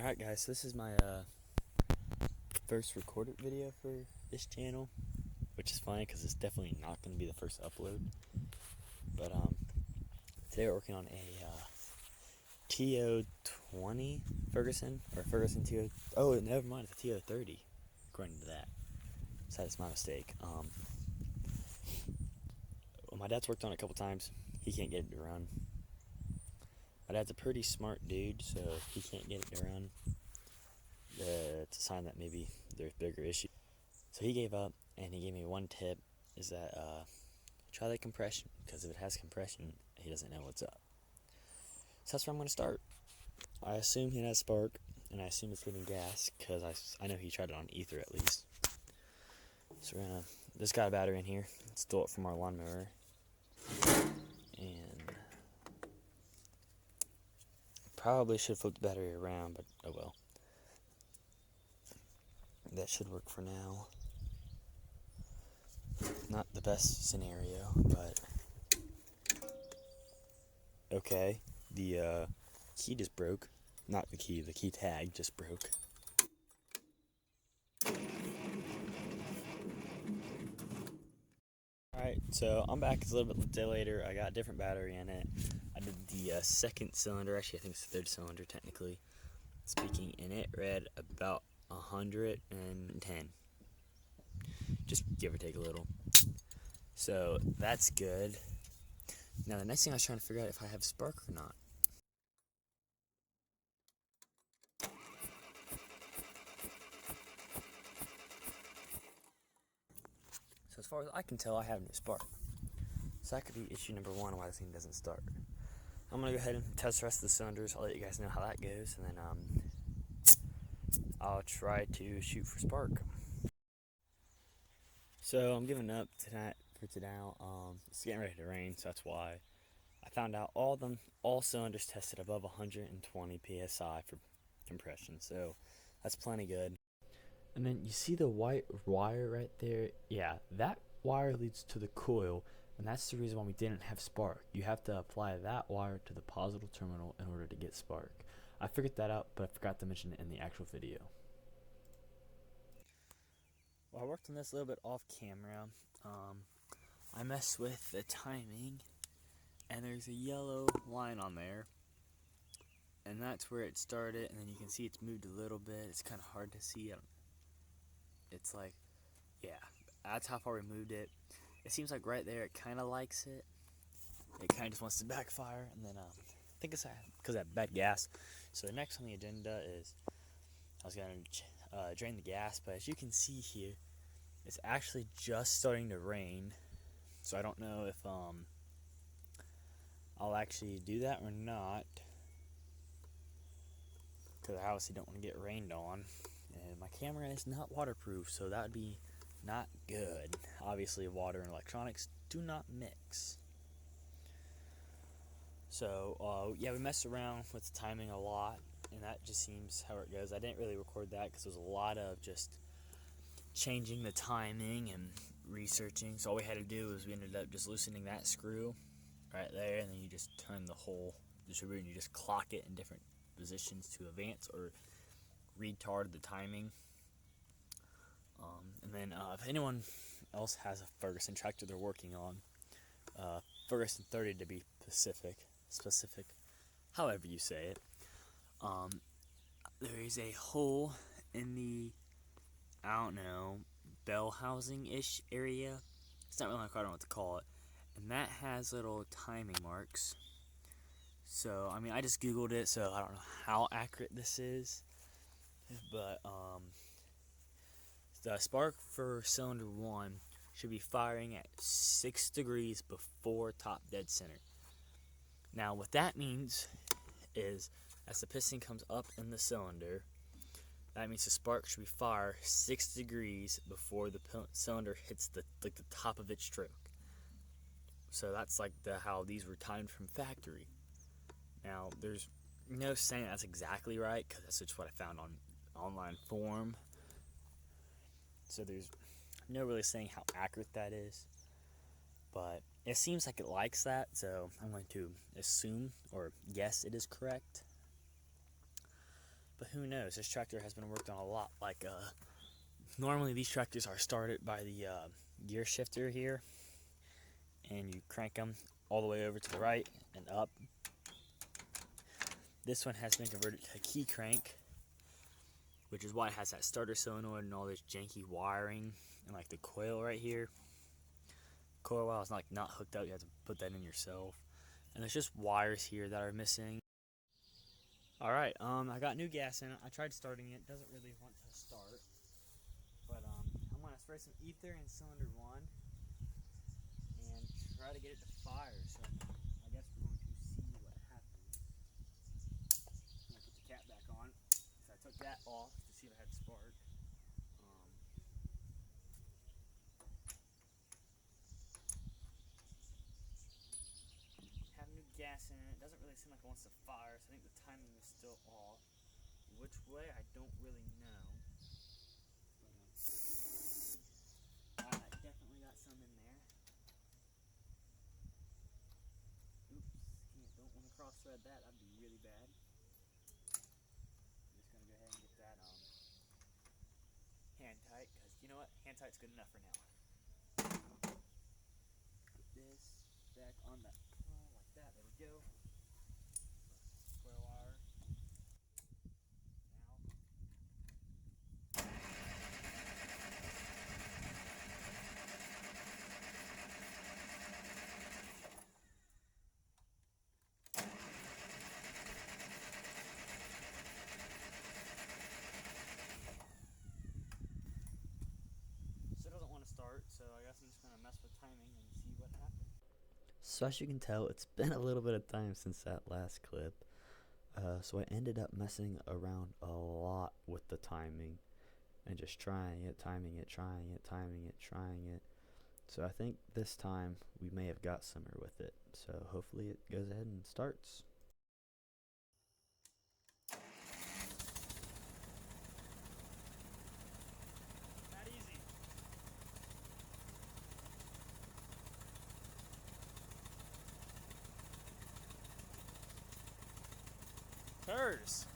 Alright guys, so this is my first recorded video for this channel, which is funny because it's definitely not going to be the first upload. But today we're working on a TO20 Ferguson, or Ferguson TO, oh never mind, it's a TO30 according to that, so that's my mistake. Well, my dad's worked on it a couple times, he can't get it to run. My dad's a pretty smart dude, so if he can't get it to run, it's a sign that maybe there's bigger issues. So he gave up, and he gave me one tip, is that try the compression, because if it has compression, he doesn't know what's up. So that's where I'm going to start. I assume he has spark, and I assume it's getting gas, because I know he tried it on ether at least. So we're going to, this got a battery in here, stole it from our lawnmower, and probably should flip the battery around, but oh well. That should work for now. Not the best scenario, but okay. The key just broke. Not the key tag just broke. Alright, so I'm back. It's a little bit later. I got a different battery in it. I did the second cylinder, actually I think it's the third cylinder technically speaking, and it read about 110. Just give or take a little. So that's good. Now the next thing I was trying to figure out if I have spark or not. So as far as I can tell, I have no spark. So that could be issue number one, why this thing doesn't start. I'm gonna go ahead and test the rest of the cylinders. I'll let you guys know how that goes, and then I'll try to shoot for spark. So I'm giving up tonight for today. It's getting ready to rain, so that's why. I found out all cylinders tested above 120 psi for compression, so that's plenty good. And then you see the white wire right there? Yeah, that wire leads to the coil, and that's the reason why we didn't have spark. You have to apply that wire to the positive terminal in order to get spark. I figured that out, but I forgot to mention it in the actual video. Well, I worked on this a little bit off camera. I messed with the timing, and there's a yellow line on there, and that's where it started, and then you can see it's moved a little bit. It's kind of hard to see. It's like, yeah, that's how far we moved it. It seems like right there it kind of likes it. It kind of just wants to backfire, and then I think it's because of that bad gas. So the next on the agenda is I was going to drain the gas, but as you can see here, it's actually just starting to rain. So I don't know if I'll actually do that or not, because I obviously don't want to get rained on, and my camera is not waterproof, so that would be not good. Obviously water and electronics do not mix. So yeah, we messed around with the timing a lot, and that just seems how it goes. I didn't really record that because there's a lot of just changing the timing and researching. So all we had to do was we ended up just loosening that screw right there, and then you just turn the whole distributor and you just clock it in different positions to advance or retard the timing. And then if anyone else has a Ferguson tractor they're working on, Ferguson 30 to be specific, however you say it, there is a hole in the, I don't know, bell housing-ish area. It's not really like, I don't know what to call it. And that has little timing marks. So, I mean, I just Googled it, so I don't know how accurate this is. But, the spark for cylinder 1 should be firing at 6 degrees before top dead center. Now, what that means is, as the piston comes up in the cylinder, that means the spark should be fired 6 degrees before the cylinder hits the top of its stroke. So that's like how these were timed from factory. Now, there's no saying that's exactly right, because that's just what I found on online forum. So there's no really saying how accurate that is. But it seems like it likes that, so I'm going to assume or guess it is correct. But who knows? This tractor has been worked on a lot. Like, normally these tractors are started by the gear shifter here, and you crank them all the way over to the right and up. This one has been converted to a key crank, which is why it has that starter solenoid and all this janky wiring and like the coil right here. Coil wire is not hooked up, you have to put that in yourself. And there's just wires here that are missing. Alright, I got new gas in it. I tried starting it, doesn't really want to start. But I'm gonna spray some ether in cylinder 1 and try to get it to fire. So I guess we're going to see what happens. I'm gonna put the cap back on. So I took that off to see if I had spark. Have new gas in it. It doesn't really seem like it wants to fire, so I think the timing is still off. Which way, I don't really know. But, I definitely got some in there. Oops, don't want to cross thread that. That'd be really bad. I'm just gonna go ahead and get that hand tight, because you know what? Hand tight's good enough for now. Put this back on the like that. There we go. Coil wire. Start, so I guess I'm just gonna mess with timing and see what happens. So as you can tell, it's been a little bit of time since that last clip. So I ended up messing around a lot with the timing and just trying it, timing it, trying it, timing it, trying it. So I think this time we may have got somewhere with it. So hopefully it goes ahead and starts. Hers.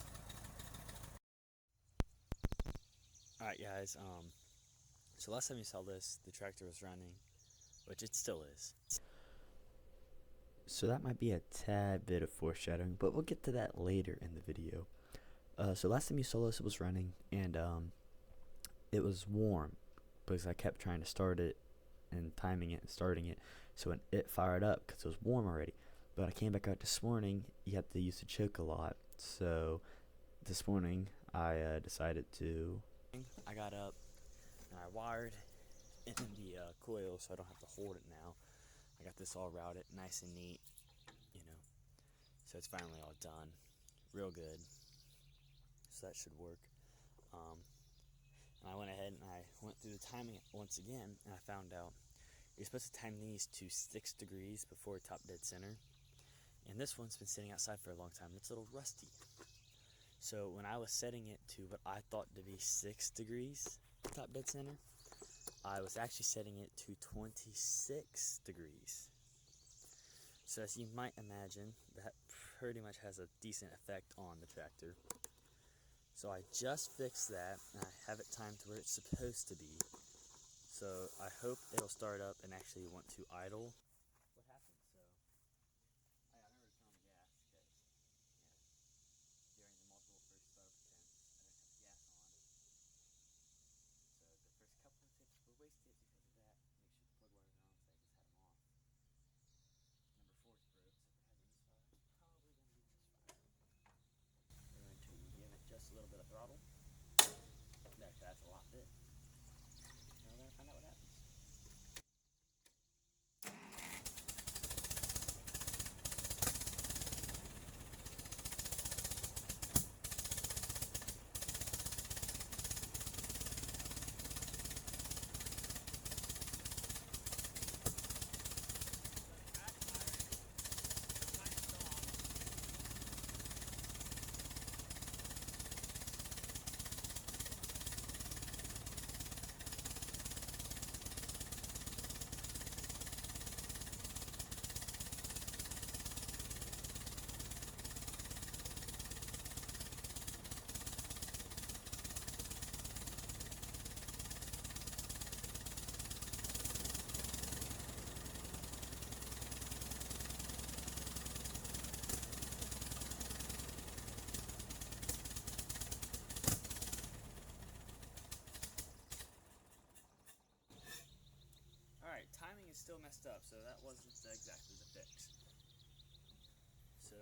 Alright guys, so last time you saw this, the tractor was running, which it still is. So that might be a tad bit of foreshadowing, but we'll get to that later in the video. So last time you saw this, it was running, and it was warm, because I kept trying to start it, and timing it, and starting it, so when it fired up, because it was warm already. But I came back out this morning, you have to use the choke a lot, so this morning I decided to... I got up and I wired in the coil so I don't have to hold it now. I got this all routed nice and neat, you know, so it's finally all done. Real good. So that should work. And I went ahead and I went through the timing once again, and I found out you're supposed to time these to 6 degrees before top dead center. And this one's been sitting outside for a long time. It's a little rusty. So when I was setting it to what I thought to be 6 degrees top dead center, I was actually setting it to 26 degrees. So as you might imagine, that pretty much has a decent effect on the tractor. So I just fixed that, and I have it timed to where it's supposed to be. So I hope it'll start up and actually want to idle. What happened? So I never turned on the gas because during the multiple first startup attempts, I didn't have gas on. So the first couple of tips were wasted because of that. Make sure the plug wires are on, so I just had them off. Number 4 is broke, so if it has any fire, it's probably going to be this fire. We're going to give it just a little bit of throttle. Actually, that's a lot bit. And we're going to find out what happens. still messed up, so that wasn't exactly the fix. So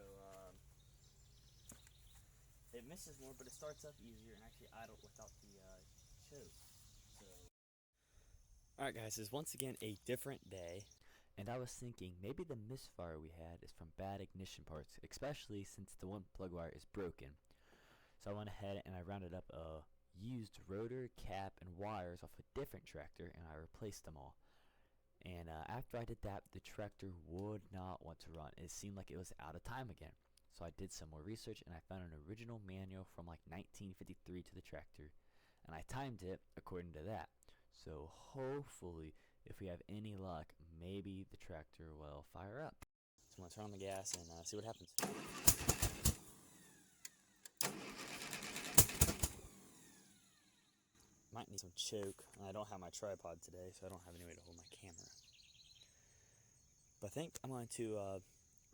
it misses more, but it starts up easier and actually idle without the choke. So, alright guys, it's once again a different day. And I was thinking maybe the misfire we had is from bad ignition parts, especially since the one plug wire is broken. So I went ahead and I rounded up a used rotor, cap, and wires off a different tractor, and I replaced them all. And after I did that, the tractor would not want to run. It seemed like it was out of time again. So I did some more research and I found an original manual from like 1953 to the tractor, and I timed it according to that. So hopefully, if we have any luck, maybe the tractor will fire up. So I'm going to turn on the gas and see what happens. Might need some choke. I don't have my tripod today, so I don't have any way to hold my camera. But I think I'm going to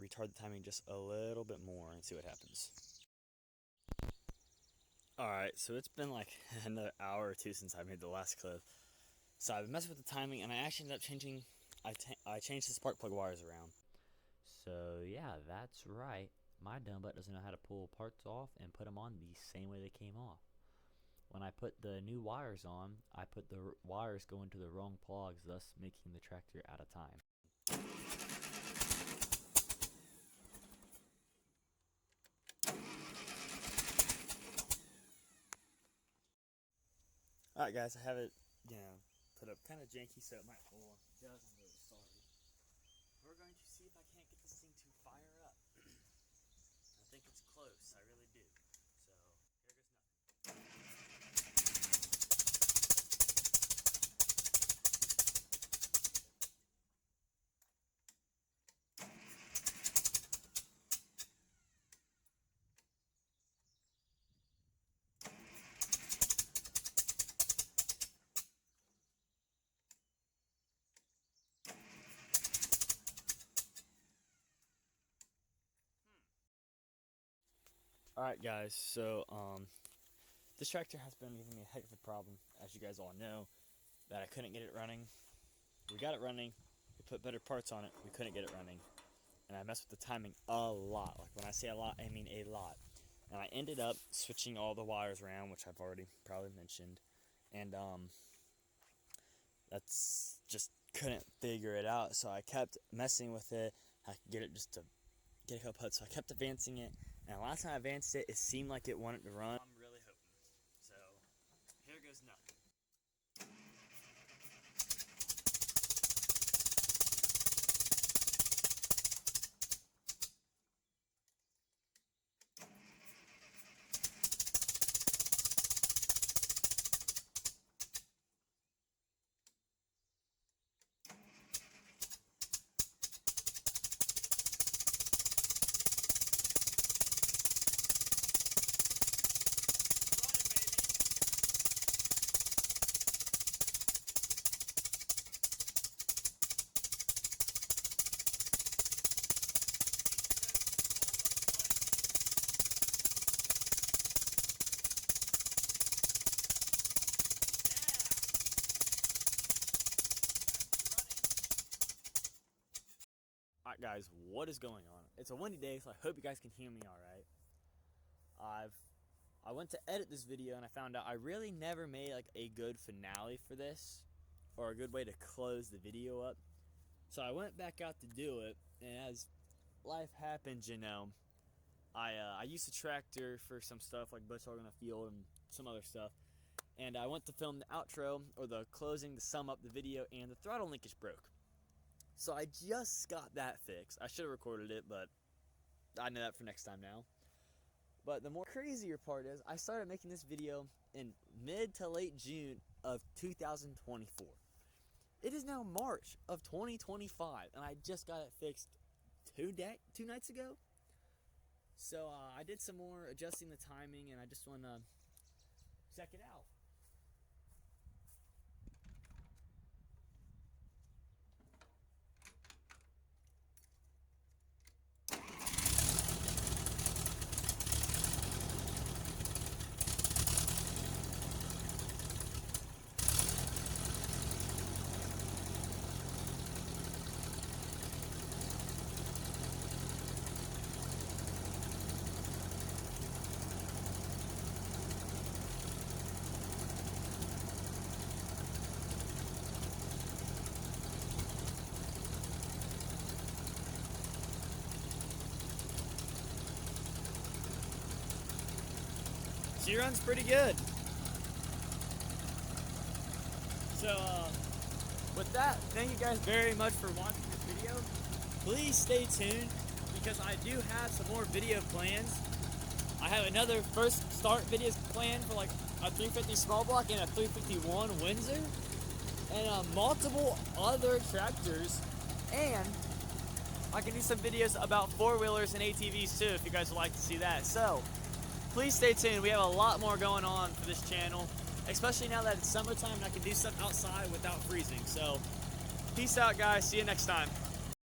retard the timing just a little bit more and see what happens. Alright, so it's been like another hour or two since I made the last clip. So I've messed with the timing, and I actually ended up changing, I changed the spark plug wires around. So yeah, that's right. My dumb butt doesn't know how to pull parts off and put them on the same way they came off. When I put the new wires on, I put the wires going to the wrong plugs, thus making the tractor out of time. Alright guys, I have it, put up kind of janky, so it might pull. I'm really sorry. We're going to see if I can't get this thing to fire up. I think it's close, I really do. So, here goes nothing. Alright guys, so this tractor has been giving me a heck of a problem, as you guys all know, that I couldn't get it running. We got it running, we put better parts on it, we couldn't get it running. And I messed with the timing a lot. Like when I say a lot, I mean a lot. And I ended up switching all the wires around, which I've already probably mentioned. And that's just couldn't figure it out, so I kept messing with it. I could get it just to get a couple putts, so I kept advancing it. And the last time I advanced it, it seemed like it wanted to run. I'm really hoping. So, here goes nothing. Alright guys, what is going on? It's a windy day, so I hope you guys can hear me alright. I went to edit this video and I found out I really never made like a good finale for this, or a good way to close the video up. So I went back out to do it, and as life happens, I used the tractor for some stuff like bush hogging the field and some other stuff. And I went to film the outro, or the closing, to sum up the video, and the throttle linkage broke. So I just got that fixed. I should have recorded it, but I know that for next time now. But the more crazier part is, I started making this video in mid to late June of 2024. It is now March of 2025, and I just got it fixed two nights ago. So I did some more adjusting the timing, and I just want to check it out. She runs pretty good. So, with that, thank you guys very much for watching this video. Please stay tuned because I do have some more video plans. I have another first start videos planned for like a 350 small block and a 351 Windsor, and multiple other tractors, and I can do some videos about four-wheelers and ATVs too if you guys would like to see that. So please stay tuned. We have a lot more going on for this channel, especially now that it's summertime and I can do stuff outside without freezing. So peace out, guys. See you next time.